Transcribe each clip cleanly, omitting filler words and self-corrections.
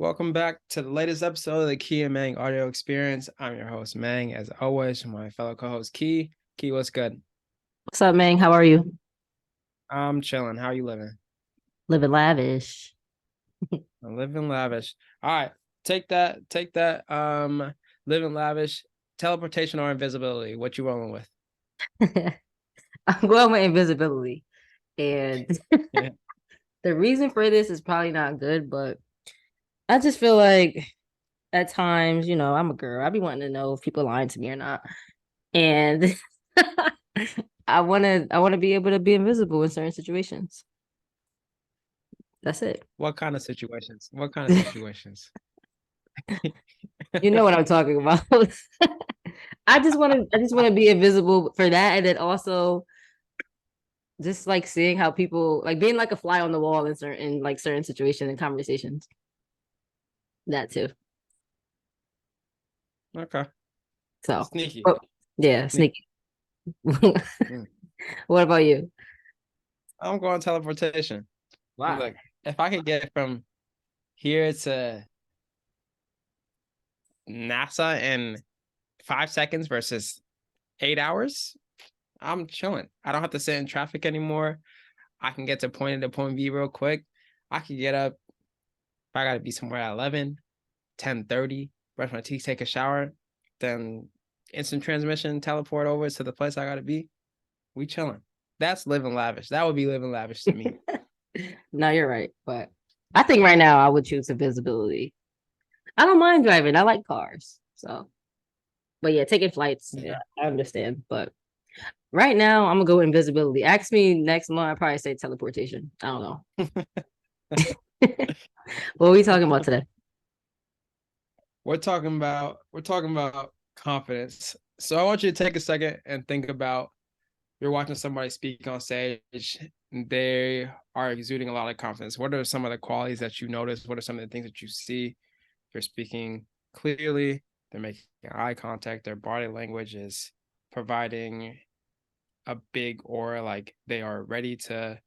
Welcome back to the latest episode of the Key and Mang audio experience. I'm your host, Mang, as always, my fellow co-host, Key. Key, what's good? What's up, Mang? How are you? I'm chilling. How you living? Living lavish. I'm living lavish. All right, take that. Living lavish, teleportation or invisibility. What you rolling with? I'm going with invisibility. And Yeah. the reason for this is probably not good, but I just feel like at times, I'm a girl. I be wanting to know if people lying to me or not. And I wanna be able to be invisible in certain situations. That's it. What kind of situations? What kind of situations? You know what I'm talking about. I just wanna be invisible for that, and then also just like seeing how people like being like a fly on the wall in certain situations and conversations. That too. Okay, So, sneaky, oh, yeah, sneaky. sneaky. What Mm. about you? I'm going teleportation. Why? Look, if I could get from here to NASA in 5 seconds versus 8 hours, I'm chilling. I don't have to sit in traffic anymore. I can get to point A to point B real quick. I can get up if I gotta be somewhere at 11, 10:30, brush my teeth, take a shower, then instant transmission, teleport over to the place I gotta be. We chilling. That's living lavish. That would be living lavish to me. No, you're right, but I think right now I would choose invisibility. I don't mind driving. I like cars. So, but yeah, taking flights, yeah, Yeah. I understand. But right now, I'm gonna go invisibility. Ask me next month, I probably say teleportation. I don't know. What are we talking about today? We're talking about confidence. So I want you to take a second and think about you're watching somebody speak on stage, they are exuding a lot of confidence. What are some of the qualities that you notice? What are some of the things that you see? They're speaking clearly, they're making eye contact, their body language is providing a big aura, like they are ready to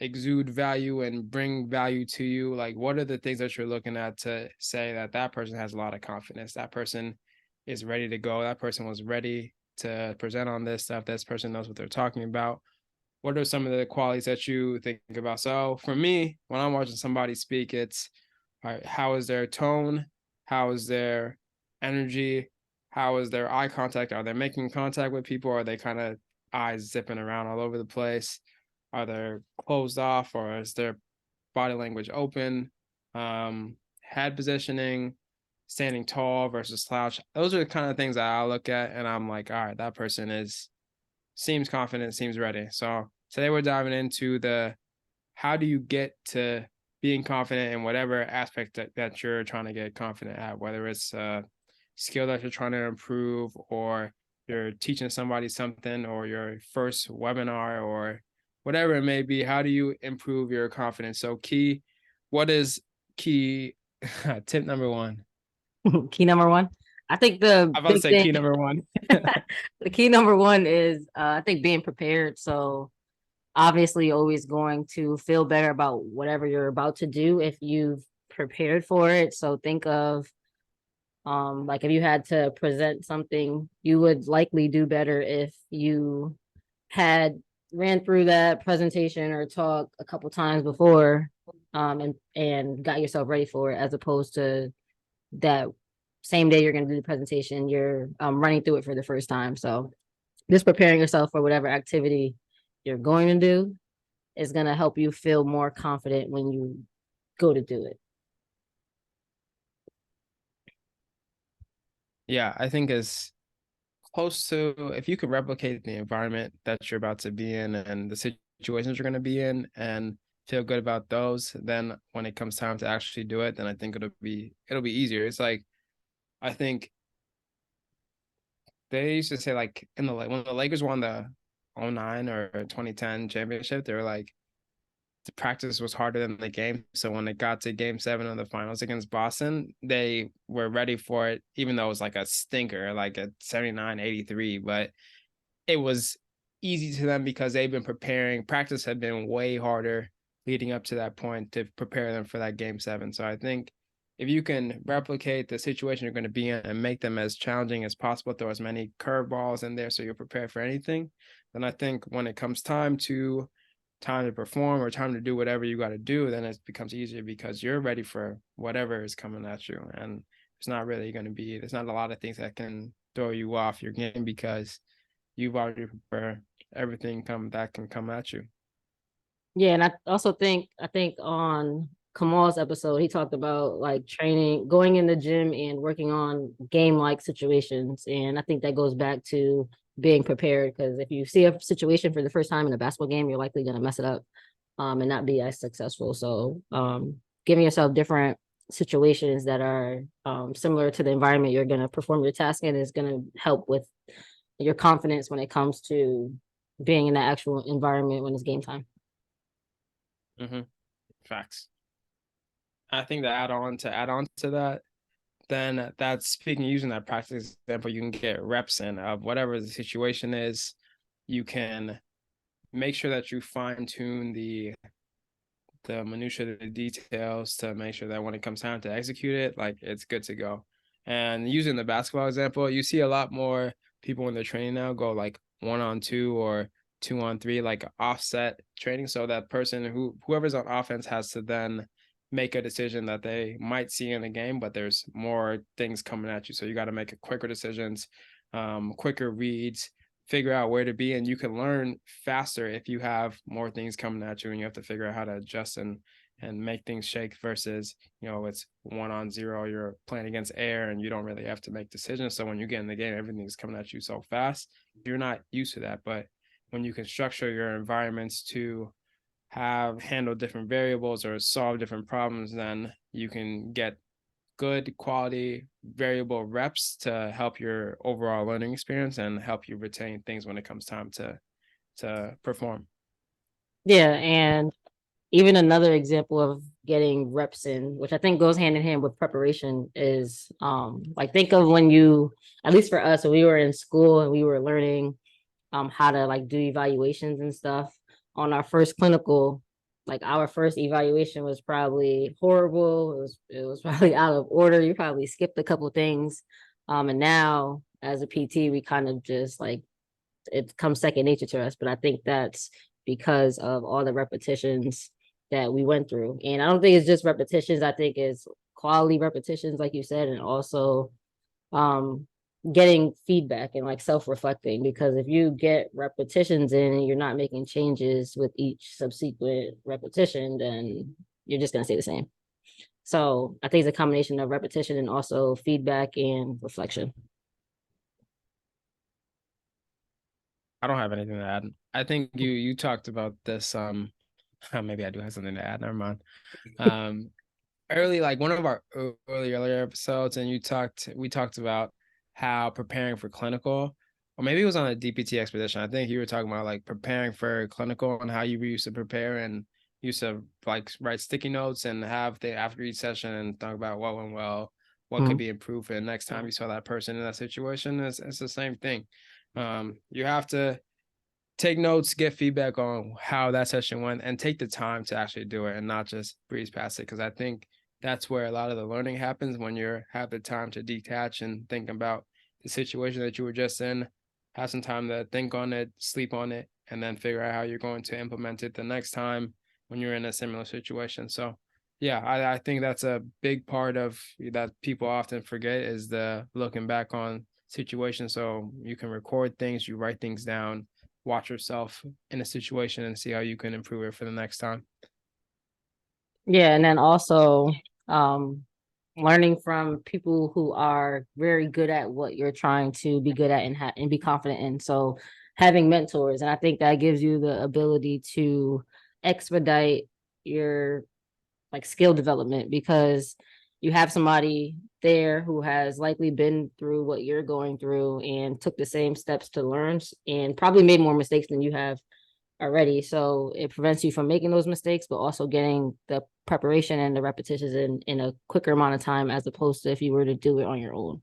exude value and bring value to you. Like, what are the things that you're looking at to say that that person has a lot of confidence, that person is ready to go, that person was ready to present on this stuff, this person knows what they're talking about? What are some of the qualities that you think about? So for me, when I'm watching somebody speak, it's all right, how is their tone, how is their energy, how is their eye contact, are they making contact with people, are they kind of eyes zipping around all over the place, are they closed off, or is their body language open, head positioning, standing tall versus slouch. Those are the kind of things that I look at and I'm like, all right, that person is seems confident, seems ready. So today we're diving into the how do you get to being confident in whatever aspect that you're trying to get confident at, whether it's a skill that you're trying to improve, or you're teaching somebody something, or your first webinar, or whatever it may be. How do you improve your confidence? So key, what is key tip number one? Key number one. I think the I'm about to big say thing, key number one. the key number one is I think being prepared. So obviously always going to feel better about whatever you're about to do if you've prepared for it. So think of like if you had to present something, you would likely do better if you had ran through that presentation or talk a couple times before and got yourself ready for it, as opposed to that same day you're going to do the presentation, you're running through it for the first time. So just preparing yourself for whatever activity you're going to do is going to help you feel more confident when you go to do it. Yeah, I think as close to, if you could replicate the environment that you're about to be in and the situations you're going to be in and feel good about those, then when it comes time to actually do it, then I think it'll be easier. It's like, I think they used to say, like, in the when the Lakers won the '09 or 2010 championship, they were like, the practice was harder than the game. So when it got to game 7 of the finals against Boston, they were ready for it, even though it was like a stinker, like a 79-83. But it was easy to them because they've been preparing. Practice had been way harder leading up to that point to prepare them for that game 7. So I think if you can replicate the situation you're going to be in and make them as challenging as possible, throw as many curveballs in there so you're prepared for anything, then I think when it comes time to perform or time to do whatever you got to do, then it becomes easier because you're ready for whatever is coming at you. And it's not really going to be, there's not a lot of things that can throw you off your game because you've already prepared everything that can come at you. Yeah, and I also think on Kamal's episode, he talked about like training, going in the gym and working on game like situations. And I think that goes back to being prepared because if you see a situation for the first time in a basketball game, you're likely gonna mess it up and not be as successful. So giving yourself different situations that are similar to the environment you're gonna perform your task in is gonna help with your confidence when it comes to being in that actual environment when it's game time. Mm-hmm. Facts. I think to add on to that, then that's speaking using that practice example, you can get reps in of whatever the situation is. You can make sure that you fine tune the minutia, the details to make sure that when it comes time to execute it, like it's good to go. And using the basketball example, you see a lot more people when they're training now go like 1-on-2 or 2-on-3, like offset training. So that person whoever's on offense has to then make a decision that they might see in the game, but there's more things coming at you. So you got to make quicker decisions, quicker reads, figure out where to be, and you can learn faster if you have more things coming at you and you have to figure out how to adjust and make things shake versus it's 1-on-0, you're playing against air and you don't really have to make decisions. So when you get in the game, everything's coming at you so fast, you're not used to that. But when you can structure your environments to have handle different variables or solve different problems, then you can get good quality variable reps to help your overall learning experience and help you retain things when it comes time to perform. Yeah, and even another example of getting reps in, which I think goes hand in hand with preparation, is like think of when you, at least for us, when we were in school and we were learning how to like do evaluations and stuff. On our first clinical, like our first evaluation was probably horrible. It was probably out of order. You probably skipped a couple things. And now as a PT, we kind of just like it comes second nature to us. But I think that's because of all the repetitions that we went through. And I don't think it's just repetitions. I think it's quality repetitions, like you said, and also um getting feedback and like self-reflecting, because if you get repetitions in and you're not making changes with each subsequent repetition, then you're just going to stay the same. So I think it's a combination of repetition and also feedback and reflection. I don't have anything to add. I think you talked about this. Maybe I do have something to add. Never mind. Um, early, like one of our earlier episodes, and we talked about how preparing for clinical, or maybe it was on a DPT expedition. I think you were talking about like preparing for clinical and how you used to prepare and used to like write sticky notes and have the after each session and talk about what went well, what could be improved for the next time you saw that person in that situation. It's the same thing. You have to take notes, get feedback on how that session went, and take the time to actually do it and not just breeze past it. Because I think that's where a lot of the learning happens when you have the time to detach and think about the situation that you were just in, have some time to think on it, sleep on it, and then figure out how you're going to implement it the next time when you're in a similar situation. So yeah, I think that's a big part of that people often forget is the looking back on situations. So you can record things, you write things down, watch yourself in a situation and see how you can improve it for the next time. Yeah, and then also um learning from people who are very good at what you're trying to be good at and be confident in. So having mentors, and I think that gives you the ability to expedite your like skill development because you have somebody there who has likely been through what you're going through and took the same steps to learn and probably made more mistakes than you have already. So it prevents you from making those mistakes, but also getting the preparation and the repetitions in a quicker amount of time as opposed to if you were to do it on your own.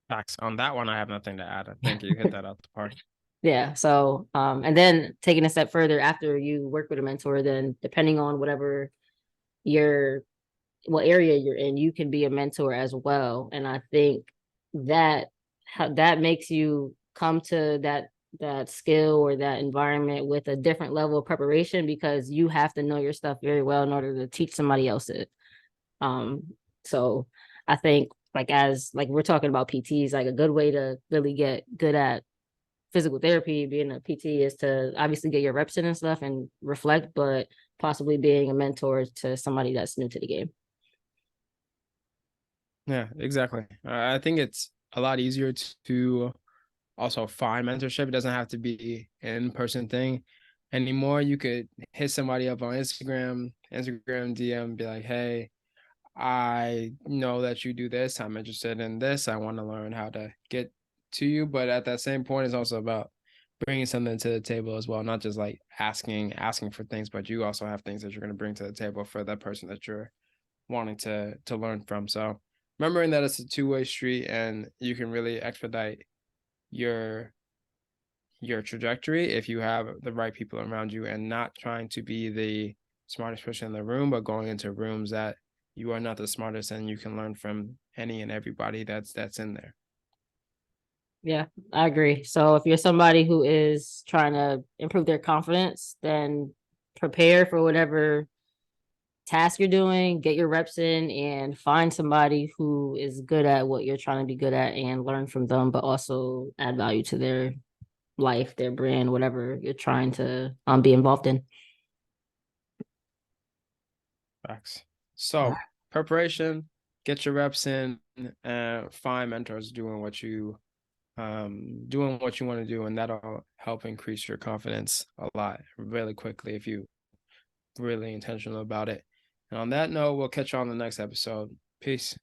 Facts. On that one, I have nothing to add. I think you hit that out the park. Yeah. So and then taking a step further after you work with a mentor, then depending on whatever your what area you're in, you can be a mentor as well. And I think that that makes you come to that skill or that environment with a different level of preparation because you have to know your stuff very well in order to teach somebody else it. Um, so I think like as like we're talking about PTs, like a good way to really get good at physical therapy, being a PT is to obviously get your reps in and stuff and reflect, but possibly being a mentor to somebody that's new to the game. Yeah, exactly. I think it's a lot easier to also find mentorship. It doesn't have to be an in-person thing anymore. You could hit somebody up on Instagram DM, be like, hey, I know that you do this. I'm interested in this. I want to learn how to get to you. But at that same point, it's also about bringing something to the table as well, not just like asking for things, but you also have things that you're going to bring to the table for that person that you're wanting to learn from. So remembering that it's a two-way street and you can really expedite your your trajectory if you have the right people around you and not trying to be the smartest person in the room, but going into rooms that you are not the smartest and you can learn from any and everybody that's in there. Yeah, I agree. So if you're somebody who is trying to improve their confidence, then prepare for whatever task you're doing, get your reps in, and find somebody who is good at what you're trying to be good at and learn from them, but also add value to their life, their brand, whatever you're trying to be involved in. Facts. So preparation, get your reps in, find mentors doing what you want to do, and that'll help increase your confidence a lot really quickly if you really intentional about it. And on that note, we'll catch you on the next episode. Peace.